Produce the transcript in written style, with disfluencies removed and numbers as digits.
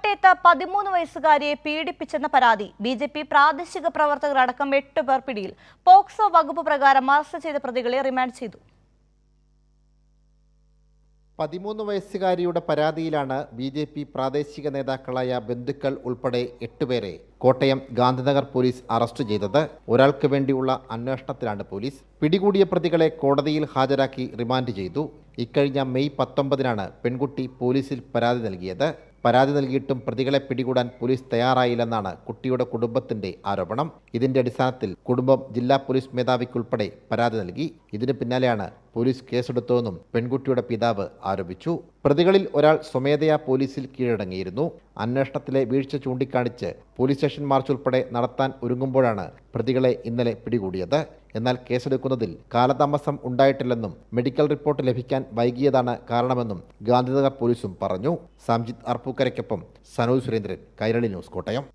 കോട്ടയത്ത് 13 വയസ്സുകാരിയെ പീഡിപ്പിച്ചെന്ന പരാതി ബി.ജെ.പി. പ്രാദേശിക പ്രവർത്തകരടക്കം 8 പേർ പിടിയിൽ. പോക്സോ വകുപ്പ് പ്രകാരം അറസ്റ്റ് ചെയ്ത പ്രതികളെ റിമാൻഡ് ചെയ്തു. 13 വയസ്സുകാരിയുടെ പരാതിയിലാണ് ബി.ജെ.പി. പ്രാദേശിക നേതാക്കളായ ബന്ധുക്കൾ ഉൾപ്പെടെ 8 പേരെ കോട്ടയം ഗാന്ധിനഗർ പോലീസ് അറസ്റ്റ് ചെയ്തത്. ഒരാൾക്ക് വേണ്ടിയുള്ള അന്വേഷണത്തിലാണ് പോലീസ്. പിടികൂടിയ പ്രതികളെ കോടതിയിൽ ഹാജരാക്കി റിമാൻഡ് ചെയ്തു. ഇക്കഴിഞ്ഞ മെയ് 19-നാണ് പെൺകുട്ടി പോലീസിൽ പരാതി നൽകിയത്. പരാതി നൽകിയിട്ടും പ്രതികളെ പിടികൂടാൻ പോലീസ് തയ്യാറായില്ലെന്നാണ് കുട്ടിയുടെ കുടുംബത്തിന്റെ ആരോപണം. ഇതിന്റെ അടിസ്ഥാനത്തിൽ കുടുംബം ജില്ലാ പോലീസ് മേധാവിക്കുൾപ്പെടെ പരാതി നൽകി. ഇതിന് പിന്നാലെയാണ് പോലീസ് കേസെടുത്തതെന്നും പെൺകുട്ടിയുടെ പിതാവ് ആരോപിച്ചു. പ്രതികളിൽ ഒരാൾ സ്വമേധയാ പോലീസിൽ കീഴടങ്ങിയിരുന്നു. അന്വേഷണത്തിലെ വീഴ്ച ചൂണ്ടിക്കാണിച്ച് പോലീസ് സ്റ്റേഷൻ മാർച്ച് ഉൾപ്പെടെ നടത്താൻ ഒരുങ്ങുമ്പോഴാണ് പ്രതികളെ ഇന്നലെ പിടികൂടിയത്. എന്നാൽ കേസെടുക്കുന്നതിൽ കാലതാമസം ഉണ്ടായിട്ടില്ലെന്നും മെഡിക്കൽ റിപ്പോർട്ട് ലഭിക്കാൻ വൈകിയതാണ് കാരണമെന്നും ഗാന്ധിനഗർ പോലീസും പറഞ്ഞു. സംജിത്ത് അർപ്പൂക്കരയ്ക്കൊപ്പം സനോജ് സുരേന്ദ്രൻ, കൈരളി ന്യൂസ്, കോട്ടയം.